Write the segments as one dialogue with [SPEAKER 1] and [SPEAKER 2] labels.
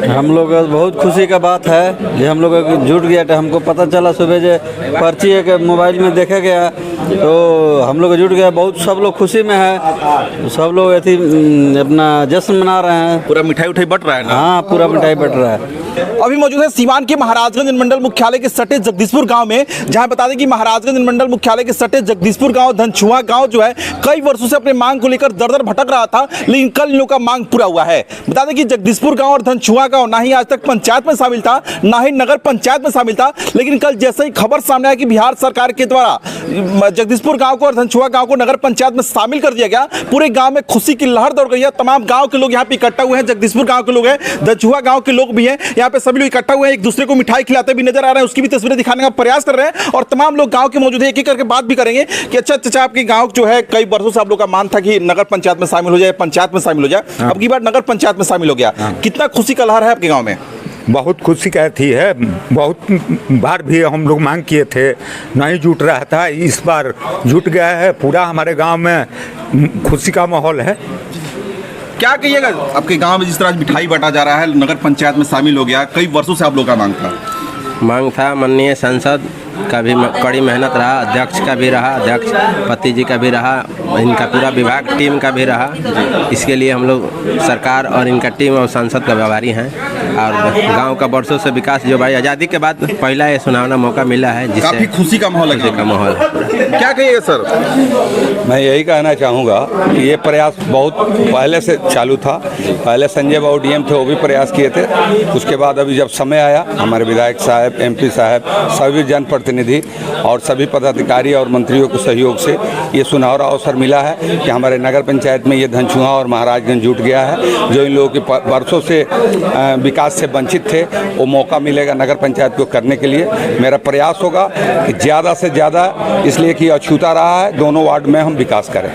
[SPEAKER 1] हम लोग बहुत खुशी का बात है जो हम लोग जुट गया था। हमको पता चला सुबह जो पर्ची है कि मोबाइल में देखा गया तो हम लोग जुट गया। बहुत सब लोग खुशी में है, सब लोग ऐसी अपना जश्न मना रहे हैं।
[SPEAKER 2] पूरा मिठाई उठाई बट रहा है ना?
[SPEAKER 1] हाँ, पूरा मिठाई बट रहा है।
[SPEAKER 2] अभी मौजूद है सीवान के महाराजगंज मंडल मुख्यालय के सटे जगदीशपुर गांव में, जहां बता दें कि महाराजगंज मंडल मुख्यालय के सटे जगदीशपुर गांव धनछुआ गांव जो है कई वर्षों से अपने मांग को लेकर दर दर भटक रहा था, लेकिन कल इन लोगों का मांग पूरा हुआ है। बता दें कि जगदीशपुर गांव और धनछुआ गांव ना ही आज तक पंचायत में शामिल था, ना ही नगर पंचायत में शामिल था, लेकिन कल जैसे ही खबर सामने आया कि बिहार सरकार के द्वारा जगदीशपुर गांव को और धनछुआ गांव को नगर पंचायत में शामिल कर दिया गया, पूरे गांव में खुशी की लहर दौड़ गई है। तमाम गांव के लोग यहाँ पे इकट्ठा हुए हैं, जगदीशपुर गांव के लोग हैं, धनछुआ गांव के लोग भी हैं, यहाँ पे सभी लोग इकट्ठा हुए हैं, एक दूसरे को मिठाई खिलाते भी नजर आ रहे हैं, उसकी भी तस्वीरें दिखाने का प्रयास कर रहे हैं। और तमाम लोग गांव के मौजूद है, एक एक करके बात भी करेंगे कि अच्छा चाचा आपके गांव जो है कई वर्षों से आप लोग का मांग था कि नगर पंचायत में शामिल हो जाए, पंचायत में शामिल हो जाए, अब की बार नगर पंचायत में शामिल हो गया, कितना खुशी का लहर है आपके गाँव में?
[SPEAKER 3] बहुत खुशी का थी है। बहुत बार भी हम लोग मांग किए थे, नहीं जुट रहा था, इस बार जुट गया है। पूरा हमारे गांव में खुशी का माहौल है।
[SPEAKER 2] क्या कहिएगा आपके गांव में जिस तरह मिठाई बांटा जा रहा है, नगर पंचायत में शामिल हो गया, कई वर्षों से आप लोग का
[SPEAKER 4] मांग था माननीय सांसद का भी कड़ी मेहनत रहा, अध्यक्ष का भी रहा, अध्यक्ष पति जी का भी रहा, इनका पूरा विभाग टीम का भी रहा। इसके लिए हम लोग सरकार और इनका टीम और सांसद का आभारी हैं। और गांव का वर्षों से विकास जो भाई आज़ादी के बाद पहला ये सुनहरा मौका मिला है, जिससे
[SPEAKER 2] काफी खुशी का माहौल है। क्या कहिएगा सर?
[SPEAKER 5] मैं यही कहना चाहूँगा कि ये प्रयास बहुत पहले से चालू था। पहले संजय बाबू डीएम थे, वो भी प्रयास किए थे। उसके बाद अभी जब समय आया, हमारे विधायक साहब, एमपी साहब, सभी जनप्रतिनिधि और सभी पदाधिकारी और मंत्रियों के सहयोग से ये सुनहरा अवसर मिला है कि हमारे नगर पंचायत में ये धनछुआ और महाराजगंज जुट गया है। जो इन लोगों के वर्षों से विकास से वंचित थे, वो मौका मिलेगा नगर पंचायत को करने के लिए। मेरा प्रयास होगा कि ज़्यादा से ज़्यादा, इसलिए कि अछूता रहा है, दोनों वार्ड में हम विकास करें।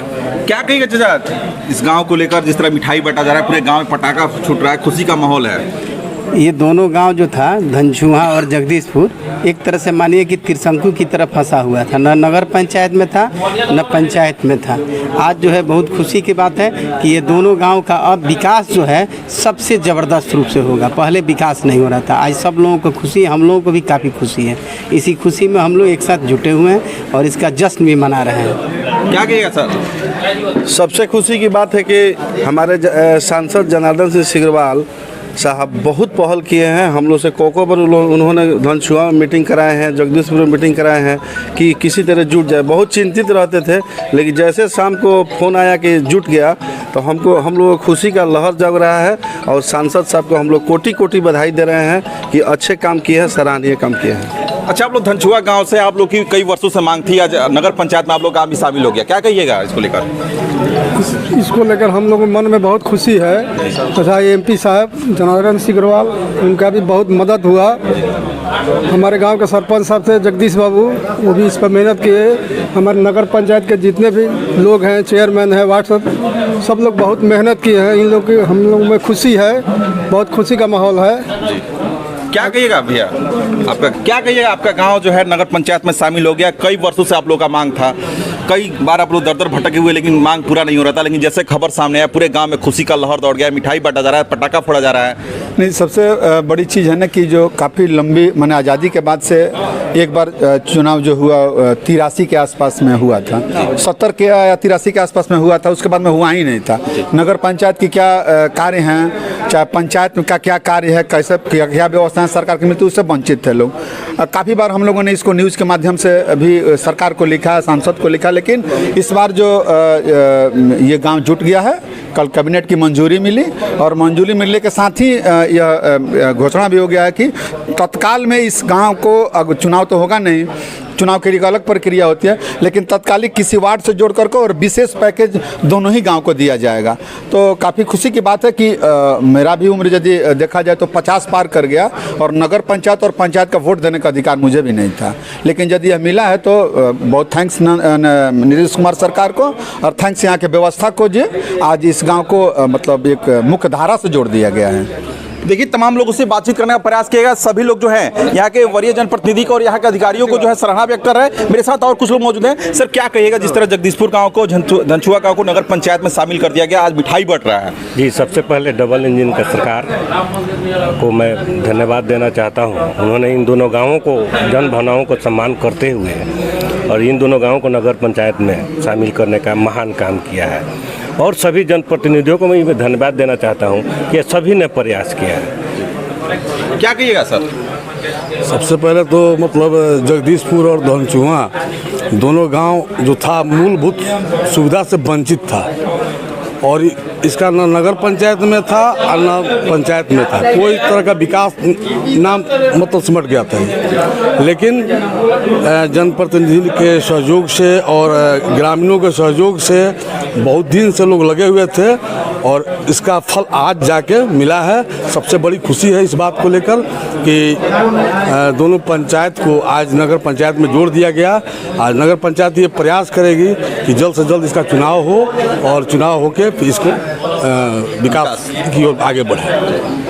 [SPEAKER 2] क्या कहिएगा चाचा इस गांव को लेकर, जिस तरह मिठाई बटा जा रहा है, पूरे गांव में पटाखा छूट रहा है, खुशी का माहौल है?
[SPEAKER 6] ये दोनों गांव जो था धनछुआ और जगदीशपुर, एक तरह से मानिए कि त्रिशंकु की तरफ फंसा हुआ था, न नगर पंचायत में था न पंचायत में था। आज जो है बहुत खुशी की बात है कि ये दोनों गांव का अब विकास जो है सबसे ज़बरदस्त रूप से होगा। पहले विकास नहीं हो रहा था, आज सब लोगों को खुशी, हम लोगों को भी काफ़ी खुशी है। इसी खुशी में हम लोग एक साथ जुटे हुए हैं और इसका जश्न भी मना रहे हैं।
[SPEAKER 2] क्या कहिएगा सर?
[SPEAKER 7] सबसे खुशी की बात है कि हमारे सांसद जनार्दन सिंह सिग्रीवाल साहब बहुत पहल किए हैं। हम लोग से कोको पर उन्होंने धनछुआ में मीटिंग कराए हैं, जगदीशपुर में मीटिंग कराए हैं कि किसी तरह जुट जाए। बहुत चिंतित रहते थे, लेकिन जैसे शाम को फ़ोन आया कि जुट गया तो हम लोग खुशी का लहर जग रहा है। और सांसद साहब को हम लोग कोटि कोटि बधाई दे रहे हैं कि अच्छे काम किए हैं, सराहनीय काम किए हैं।
[SPEAKER 2] अच्छा, आप लोग धनछुआ गांव से, आप लोग की कई वर्षों से मांग थी, आज नगर पंचायत में आप लोग का भी शामिल हो गया, क्या कहिएगा इसको लेकर?
[SPEAKER 8] इसको लेकर हम लोगों के मन में बहुत खुशी है तथा एमपी साहब जनार्दन सिग्रीवाल, उनका भी बहुत मदद हुआ। हमारे गांव के सरपंच साहब थे जगदीश बाबू, वो भी इस पर मेहनत किए। हमारे नगर पंचायत के जितने भी लोग हैं, चेयरमैन है, वार्ड सब लोग बहुत मेहनत किए हैं। इन लोग की हम लोग में खुशी है, बहुत खुशी का माहौल है।
[SPEAKER 2] क्या कहिएगा भैया आपका, क्या कहिएगा आपका गांव जो है नगर पंचायत में शामिल हो गया? कई वर्षों से आप लोगों का मांग था, कई बार आप लोग दर दर भटके हुए, लेकिन मांग पूरा नहीं हो रहा था, लेकिन जैसे खबर सामने आया पूरे गांव में खुशी का लहर दौड़ गया, मिठाई बांटा जा रहा है, पटाखा फोड़ा जा रहा है।
[SPEAKER 3] नहीं, सबसे बड़ी चीज़ है ना कि जो काफ़ी लंबी माने आज़ादी के बाद से एक बार चुनाव जो हुआ 83 के आसपास में हुआ था, 70 के या 83 के आसपास में हुआ था, उसके बाद में हुआ ही नहीं था। नगर पंचायत की क्या कार्य हैं, चाहे पंचायत का क्या कार्य है, कैसे क्या व्यवस्था है सरकार की मिलती, उससे वंचित थे लोग। काफ़ी बार हम लोगों ने इसको न्यूज़ के माध्यम से भी सरकार को लिखा, सांसद को लिखा, लेकिन इस बार जो ये गांव जुट गया है, कल कैबिनेट की मंजूरी मिली और मंजूरी मिलने के साथ ही यह घोषणा भी हो गया है कि तत्काल में इस गांव को, चुनाव तो होगा नहीं, चुनाव की एक अलग प्रक्रिया होती है, लेकिन तत्कालिक किसी वार्ड से जोड़ करके और विशेष पैकेज दोनों ही गांव को दिया जाएगा। तो काफ़ी खुशी की बात है कि मेरा भी उम्र यदि देखा जाए तो 50 पार कर गया और नगर पंचायत और पंचायत का वोट देने का अधिकार मुझे भी नहीं था, लेकिन यदि यह मिला है तो बहुत थैंक्स नीतीश कुमार सरकार को और थैंक्स यहाँ के व्यवस्था को, जो आज इस गाँव को मतलब एक मुख्य धारा से जोड़ दिया गया है।
[SPEAKER 2] देखिए तमाम लोगों से बातचीत करने का प्रयास किया गया। सभी लोग जो हैं यहाँ के वरीय जनप्रतिनिधि को और यहाँ के अधिकारियों को जो है सराहना व्यक्त कर रहे हैं। मेरे साथ और कुछ लोग मौजूद हैं। सर क्या कहिएगा, जिस तरह जगदीशपुर गांव को धनछुआ गांव को नगर पंचायत में शामिल कर दिया गया, आज मिठाई बंट रहा है।
[SPEAKER 9] जी, सबसे पहले डबल इंजन का सरकार को मैं धन्यवाद देना चाहता हूँ। उन्होंने इन दोनों गाँवों को जन भावनाओं को सम्मान करते हुए और इन दोनों गाँवों को नगर पंचायत में शामिल करने का महान काम किया है। और सभी जनप्रतिनिधियों को मैं धन्यवाद देना चाहता हूँ कि सभी ने प्रयास किया है।
[SPEAKER 2] क्या कहिएगा सर?
[SPEAKER 10] सबसे पहले तो मतलब जगदीशपुर और धनछुआ दोनों गांव जो था मूलभूत सुविधा से वंचित था और इसका न नगर पंचायत में था और न पंचायत में था। कोई तरह का विकास नाम मतलब सिमट गया था। लेकिन जनप्रतिनिधि के सहयोग से और ग्रामीणों के सहयोग से बहुत दिन से लोग लगे हुए थे और इसका फल आज जाके मिला है। सबसे बड़ी खुशी है इस बात को लेकर कि दोनों पंचायत को आज नगर पंचायत में जोड़ दिया गया। आज नगर पंचायत ये प्रयास करेगी कि जल्द से जल्द इसका चुनाव हो और चुनाव होके इसको विकास की ओर आगे बढ़े।